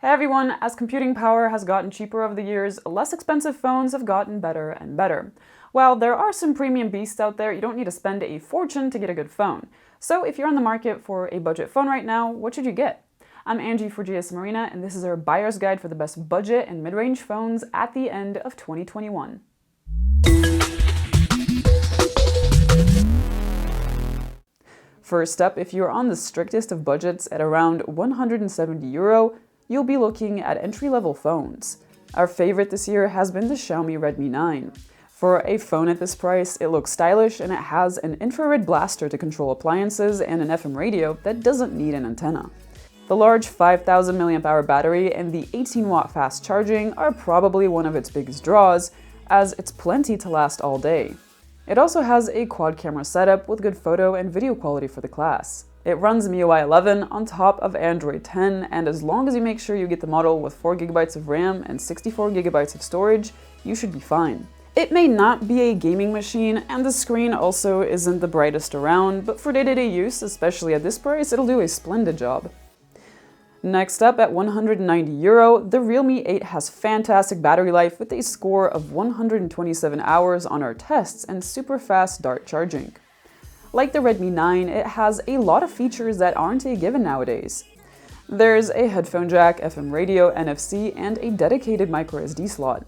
Hey everyone, as computing power has gotten cheaper over the years, less expensive phones have gotten better and better. While there are some premium beasts out there, you don't need to spend a fortune to get a good phone. So if you're on the market for a budget phone right now, what should you get? I'm Angie for GSMArena, and this is our buyer's guide for the best budget and mid-range phones at the end of 2021. First up, if you're on the strictest of budgets at around €170, you'll be looking at entry-level phones. Our favorite this year has been the Xiaomi Redmi 9. For a phone at this price, it looks stylish and it has an infrared blaster to control appliances and an FM radio that doesn't need an antenna. The large 5000 mAh battery and the 18-watt fast charging are probably one of its biggest draws, as it's plenty to last all day. It also has a quad camera setup with good photo and video quality for the class. It runs MIUI 11 on top of Android 10, and as long as you make sure you get the model with 4GB of RAM and 64GB of storage, you should be fine. It may not be a gaming machine, and the screen also isn't the brightest around, but for day-to-day use, especially at this price, it'll do a splendid job. Next up, at €190, the Realme 8 has fantastic battery life with a score of 127 hours on our tests and super fast dart charging. Like the Redmi 9, it has a lot of features that aren't a given nowadays. There's a headphone jack, FM radio, NFC, and a dedicated microSD slot.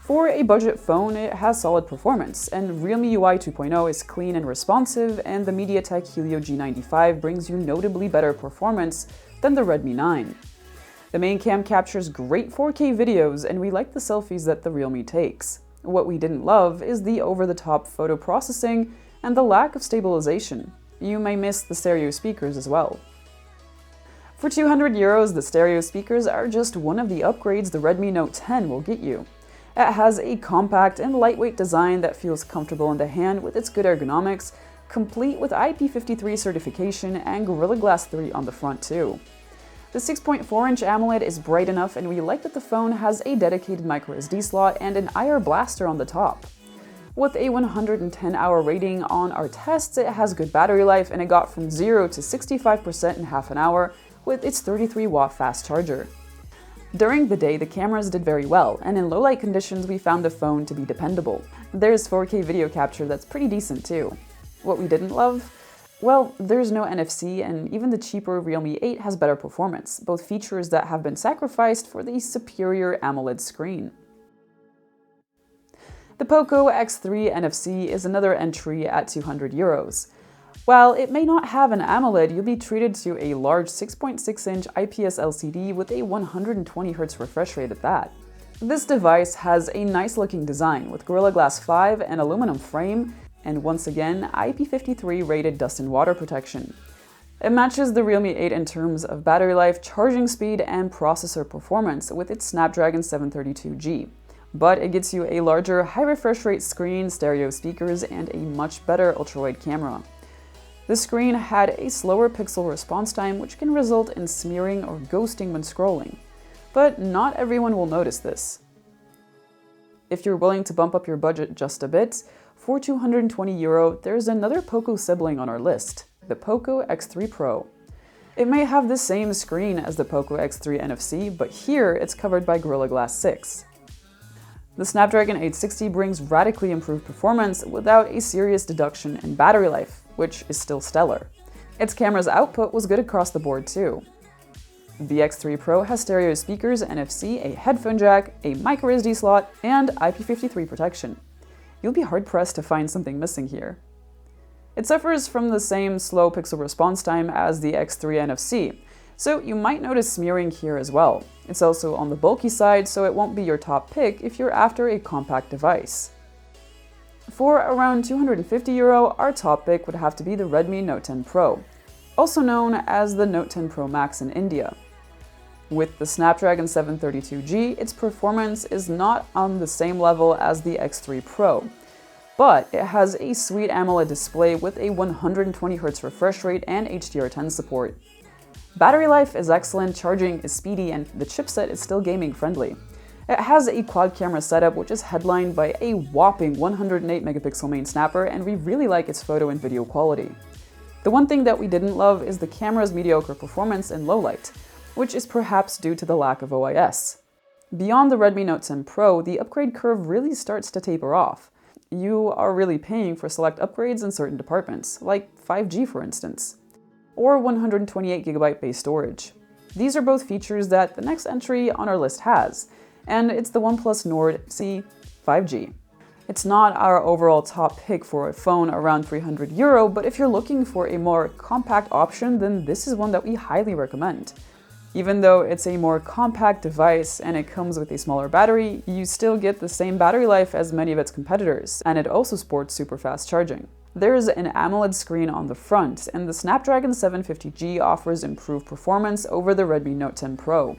For a budget phone, it has solid performance, and Realme UI 2.0 is clean and responsive, and the MediaTek Helio G95 brings you notably better performance than the Redmi 9. The main cam captures great 4K videos, and we like the selfies that the Realme takes. What we didn't love is the over-the-top photo processing and the lack of stabilization. You may miss the stereo speakers as well. For €200, the stereo speakers are just one of the upgrades the Redmi Note 10 will get you. It has a compact and lightweight design that feels comfortable in the hand with its good ergonomics, complete with IP53 certification and Gorilla Glass 3 on the front too. The 6.4-inch AMOLED is bright enough, and we like that the phone has a dedicated microSD slot and an IR blaster on the top. With a 110-hour rating on our tests, it has good battery life, and it got from 0 to 65% in half an hour with its 33-watt fast charger. During the day, the cameras did very well, and in low-light conditions, we found the phone to be dependable. There's 4K video capture that's pretty decent too. What we didn't love? Well, there's no NFC, and even the cheaper Realme 8 has better performance, both features that have been sacrificed for the superior AMOLED screen. The Poco X3 NFC is another entry at €200. While it may not have an AMOLED, you'll be treated to a large 6.6-inch IPS LCD with a 120Hz refresh rate at that. This device has a nice-looking design with Gorilla Glass 5 and aluminum frame, and once again, IP53 rated dust and water protection. It matches the Realme 8 in terms of battery life, charging speed, and processor performance with its Snapdragon 732G. But it gets you a larger, high refresh rate screen, stereo speakers, and a much better ultra-wide camera. The screen had a slower pixel response time, which can result in smearing or ghosting when scrolling. But not everyone will notice this. If you're willing to bump up your budget just a bit, for €220, there's another Poco sibling on our list, the Poco X3 Pro. It may have the same screen as the Poco X3 NFC, but here it's covered by Gorilla Glass 6. The Snapdragon 860 brings radically improved performance without a serious deduction in battery life, which is still stellar. Its camera's output was good across the board too. The X3 Pro has stereo speakers, NFC, a headphone jack, a microSD slot, and IP53 protection. You'll be hard-pressed to find something missing here. It suffers from the same slow pixel response time as the X3 NFC, so you might notice smearing here as well. It's also on the bulky side, so it won't be your top pick if you're after a compact device. For around €250, our top pick would have to be the Redmi Note 10 Pro, also known as the Note 10 Pro Max in India. With the Snapdragon 732G, its performance is not on the same level as the X3 Pro, but it has a sweet AMOLED display with a 120Hz refresh rate and HDR10 support. Battery life is excellent, charging is speedy, and the chipset is still gaming friendly. It has a quad camera setup which is headlined by a whopping 108-megapixel main snapper, and we really like its photo and video quality. The one thing that we didn't love is the camera's mediocre performance in low light. which is perhaps due to the lack of OIS. Beyond the Redmi Note 10 Pro, the upgrade curve really starts to taper off. You are really paying for select upgrades in certain departments, like 5G for instance, or 128GB base storage. These are both features that the next entry on our list has, and it's the OnePlus Nord CE 5G. It's not our overall top pick for a phone around €300, but if you're looking for a more compact option, then this is one that we highly recommend. Even though it's a more compact device and it comes with a smaller battery, you still get the same battery life as many of its competitors, and it also sports super fast charging. There's an AMOLED screen on the front, and the Snapdragon 750G offers improved performance over the Redmi Note 10 Pro.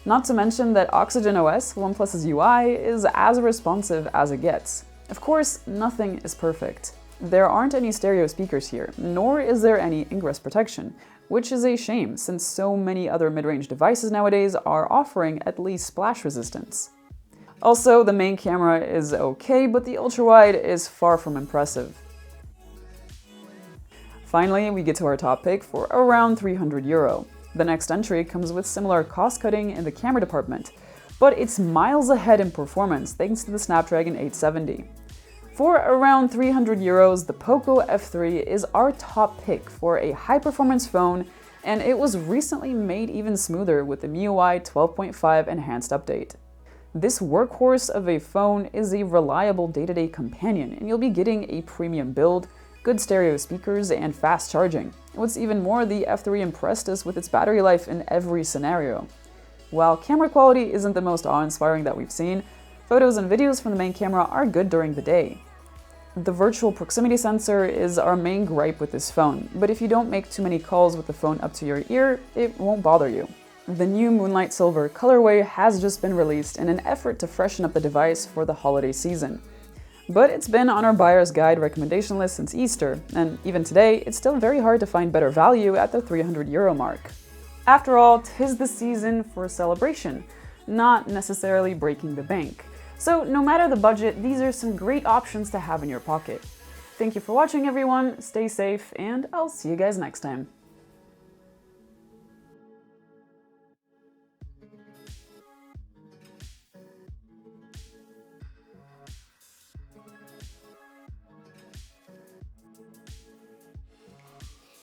Not to mention that Oxygen OS, OnePlus's UI, is as responsive as it gets. Of course, nothing is perfect. There aren't any stereo speakers here, nor is there any ingress protection, which is a shame since so many other mid-range devices nowadays are offering at least splash resistance. Also, the main camera is okay, but the ultra-wide is far from impressive. Finally, we get to our top pick for around €300. The next entry comes with similar cost-cutting in the camera department, but it's miles ahead in performance thanks to the Snapdragon 870. For around €300, the Poco F3 is our top pick for a high-performance phone, and it was recently made even smoother with the MIUI 12.5 enhanced update. This workhorse of a phone is a reliable day-to-day companion, and you'll be getting a premium build, good stereo speakers, and fast charging. What's even more, the F3 impressed us with its battery life in every scenario. While camera quality isn't the most awe-inspiring that we've seen, photos and videos from the main camera are good during the day. The virtual proximity sensor is our main gripe with this phone, but if you don't make too many calls with the phone up to your ear, it won't bother you. The new Moonlight Silver colorway has just been released in an effort to freshen up the device for the holiday season. But it's been on our buyer's guide recommendation list since Easter, and even today, it's still very hard to find better value at the €300 mark. After all, 'tis the season for celebration, not necessarily breaking the bank. So no matter the budget, these are some great options to have in your pocket. Thank you for watching everyone, stay safe, and I'll see you guys next time.